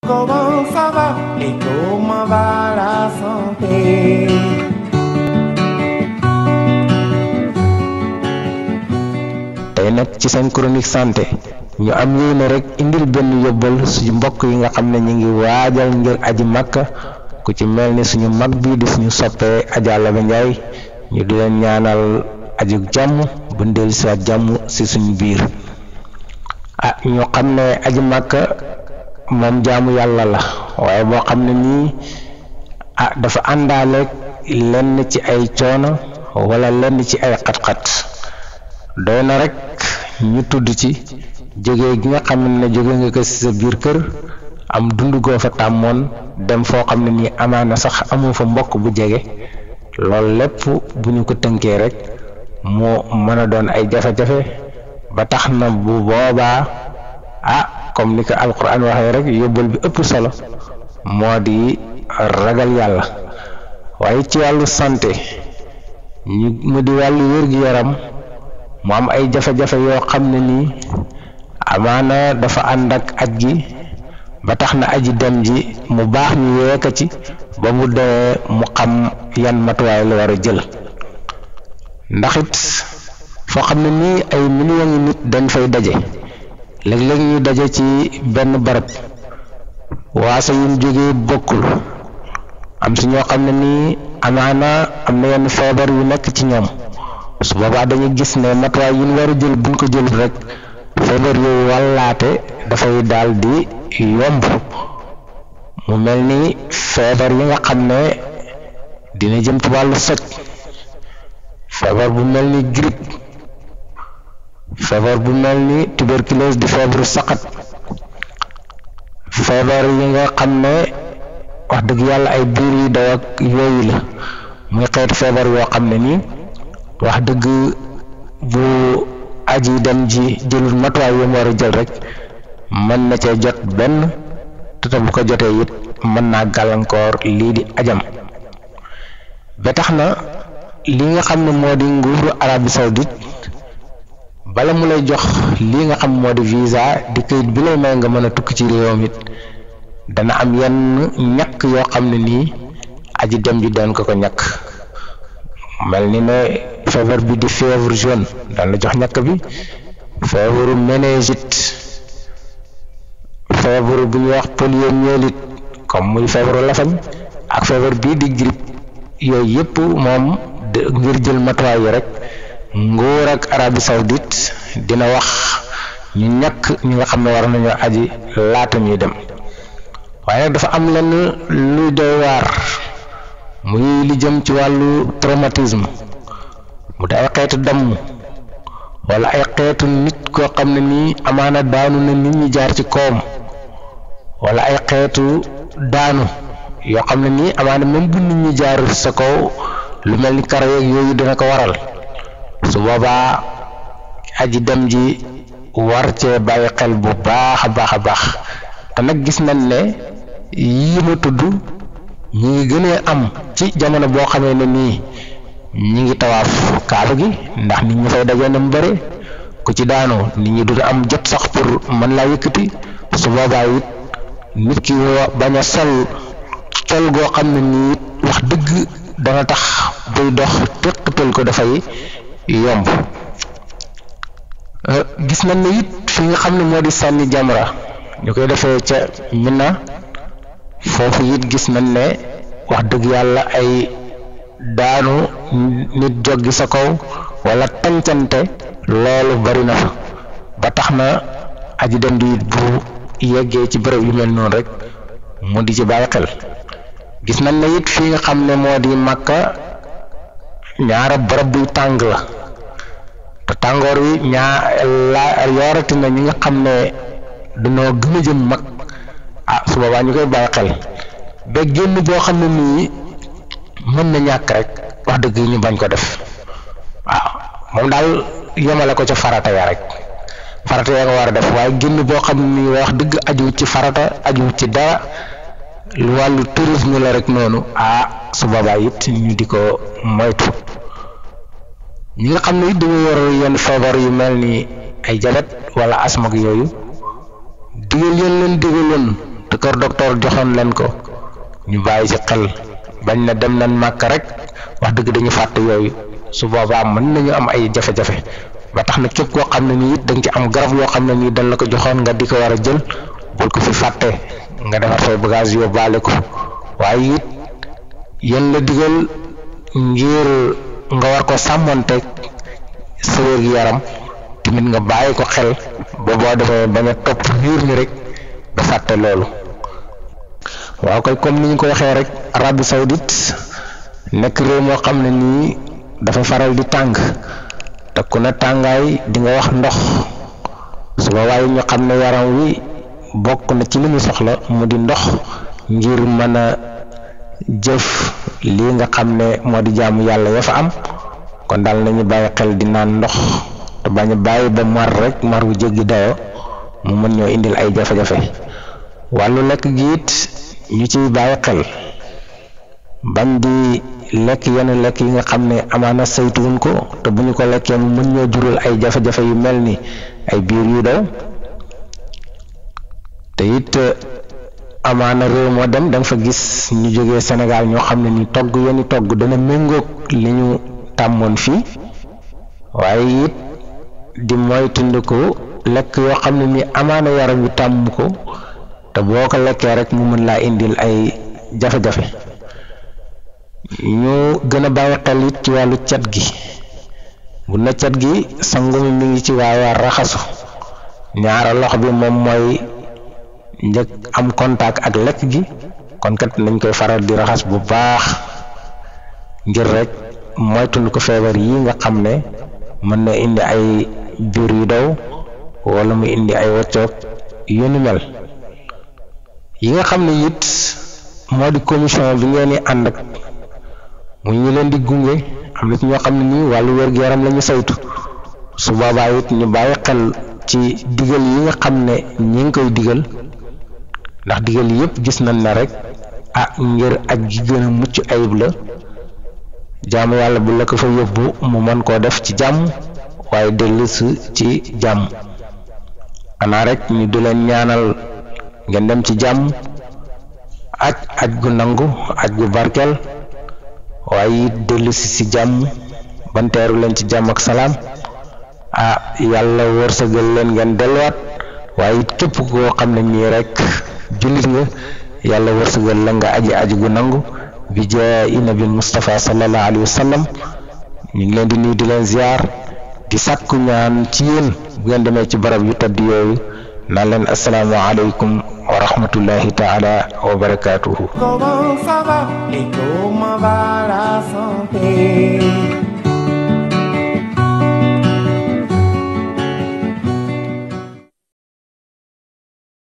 Comment ça va et comment va la santé? tey nag ci seen chronique santé ñu am yéene rek indil benn yóbbal suñu mbokk yi nga xam ne ñu ngi waajal ngir aji Makka ku ci mel ni suñu mag bi di suñu soppee Adja Laba Ndiaye ñu di leen ñaanal aju jàmm bu ndeel si waat jàmm si suñu biir ñu xam ne aji Makka moom jaamu yàlla la waaye boo xam ne nii dafa àndaaleeg lenn ci ay coono wala lenn ci ay xat-xat doy na rek ñu tudd ci jóge gi nga xam ne jóge nga ko ci sa biir kër am dund goo fa tàmmoon dem foo xam ne nii amaana sax amoo fa mbokk bu jege loolu lépp bu ñu ko tënkee rek moo mën a doon ay jafe-jafe ba tax na bu boobaa comme ni ko alquran waxee rek yóbbal bi ëpp solo moo di ragal yàlla waaye ci wàllu santé mu di wàllu wér-gi-yaram mu am ay jafe-jafe yoo xam ne nii amaana dafa ànd ak aj gi ba tax na aji dem ji mu baax ñu yeeka ci ba mu dee mu xam yan matuwaay la war a jël ndax it foo xam ne nii ay millions yi nit dañ fay daje léeg-léeg ñu daje ci benn barab waasa yuñ jógee bokkul am si ñoo xam ne nii amaana am na yenn feebar yu nekk ci ñoom su boobaa dañuy gis ne matuwaay yi ñu war a jël buñ ko jël rek feebar yooyu wàllaate dafay daal di yomb mu mel ni feebar yi nga xam ne dina jëm ci wàllu soj feebar bu mel ni grippe feebar bu mel ni tuberculose di feebaru saqat feebar yi nga xam ne wax dëgg yàlla ay biir yi daw ak yooyu la muy xeetu feebar yoo xam ne nii wax dëgg bu aji dem ji jëlul matuwaay yi mu war a jël rek mën na cee jot benn te bu ko jotee it mën naa gàllankoor lii di ajam ba tax na li nga xam ne moo di nguuru Arabie Saoudite bala mu lay jox lii nga xam moo di visa di këyit bi lay may nga mën a tukki ci réewam it dana am yenn ñàkk yoo xam ne nii aji dem ji doon ko ñàkk mel ni ne feebar bi di fièvre jaune daan la jox ñàkk bi feebaru méningite feebaru bu ñuy wax poliomyélite comme muy feebaru lafañ ak feebar bii di grippe yooyu yëpp moom ngir jël matuwaay yi rek nguur ak Arabie Saoudite dina wax ñu ñàkk ñi nga xam ne war nañoo aji laata ñuy dem waaye nag dafa am lenn luy doy waar muy li jëm ci wàllu traumatisme mu di ay xeetu damm wala ay xeetu nit koo xam ne nii amaana daanu na nit ñi jaar ci koom wala ay xeetu daanu yoo xam ne nii amaana même bu nit ñi jaar sa kaw lu mel ni karo yeeg yooyu dina ko waral su boobaa aji dem ji war cee bàyyi xel bu baax a baax a baax te nag gis nañ ne yii ma tudd ñi ngi gënee am ci jamono boo xamee ne nii ñi ngi tawaaf kaaba gi ndax nit ñi fay dajee na mu bëre ku ci daanu nit ñi du am jot sax pour mën laa yëkkati su boobaa it nit ki bañ a sol col goo xam ne nii wax dëgg dana tax buy dox teqatal ko dafay yomb gis nañ ne it fi nga xam ne moo di sànni jamra ñu koy defee ca Mina foofu it gis nañ ne wax dëgg yàlla ay daanu nit joggi sa kaw wala tàncante loolu bari na fa ba tax na aji dem di bu yeggee ci bërëb yu mel noonu rek mu di ci bàyyi xel gis nañ ne it fii nga xam ne moo di Makka ñaara bërëb buy tàng la te tàngoor wi yoorati na ñi nga xam ne dañoo gën a jëm mag su boobaa ñu koy bàyyi xel ba génn boo xam ne nii mën na ñàkk rek wax dëgg ñu bañ ko def moom daal yemale ko ca farata ya rek farata ya nga war a def waaye génn boo xam ne nii wax dëgg ajuwut ci farata ajuwut ci dara lu wàllu tourisme la rek noonu su boobaa it ñu di ko moytu ñi nga xam ne it dañu yor yenn feebar yu mel ni ay jabet wala asma ak yooyu digal yéen leen digaloon te kër docteur joxoon leen ko ñu bàyyi ci xel bañ na dem nañ màkk rek wax dëgg dañu fàtte yooyu su boobaa mën nañu am ay jafe-jafe ba tax na képp koo xam ne nii it dañ ci am garab yoo xam ne nii dañ la ko joxoon nga di ko war a jël bul ko fi fàtte nga defar say bagage yóbbaale ko waaye it yéen la digal ngir nga war ko sàmmonteeg sa wér-gu-yaram tamit nga bàyyi ko xel ba boo defee bañ a topp biir ni rek ba fàtte loolu. waaw koy comme ni ñu ko waxee rek Arabie Saoudite nekk réew moo xam ne nii dafa faral di tàng te ku ne tàngaay di nga wax ndox su ba waaye ñu xam ne yaram wi bokk na ci li mu soxla mu di ndox ngir mën a jëf lii nga xam ne moo di jaamu yàlla ya fa am kon daal nañu bàyyi xel di naan ndox te bañ a bàyyi ba mar rek mar wu jéggi dayoo mu mën ñoo indil ay jafe-jafe. wàllu lekk gi it ñu ciy bàyyi xel bañ di lekk yenn lekk yi nga xam ne amaana saytuwuñ ko te bu ñu ko lekkee mu mën ñoo jural ay jafe-jafe yu mel ni ay biir yu daw te it amaana réew moo dem da nga fa gis ñu jógee Sénégal ñoo xam ne ni togg yenn togg dana méngoog li ñu tàmmoon fii waaye it di moytandiku lekk yoo xam ne ni amaana yaram wi tàmm ko te boo ko lekkee rek mu mën laa indil ay jafe-jafe. ñu gën a bàyyi xel it ci wàllu cet gi bu na cet gi sangu mi ngi ci waaye raxasu ñaara loxo bi moom mooy njëkk am contact ak lekk gi kon kat nañ koy faral di raxas bu baax ngir rek moytuñu ko feebar yi nga xam ne mën na indi ay biir yu daw wala mu indi ay waccoog yu ni mel yi nga xam ne it moo di commission bi ngeen di ànd ak mu ñu leen di gunge am na ci ñoo xam ne nii wàllu wér-gu-yaram la ñu saytu su boobaa it ñu bàyyi xel ci digal yi nga xam ne ñi ngi koy digal ndax digal yépp gis nañ ne rek ngir aj gi gën a mucc ayib la jaamu yàlla bu la ko fa yóbbu mu mën koo def ci jàmm waaye dellusi ci jàmm xanaa rek ñu di leen ñaanal ngeen dem ci jàmm aj gu nangu aj gu barkeel waaye dellusi ci jàmm banteeru leen ci jàmm ak salaam yàlla wërsëgal leen ngeen delluwaat waaye it képp koo xam ne nii rek jullit nga yàlla wërsëgal la nga aji gu nangu bi jaayi nabil Mustafa sallallahu alayhi wa sallam ñu ngi leen di nuyu di leen ziar di sàkku ñaan ci yéen bu ngeen demee ci barab yu tedd yooyu naan leen assalaamu aleykum wa rahmatullahi taala wa barakatuhu. Comment ça va et comment va la santé?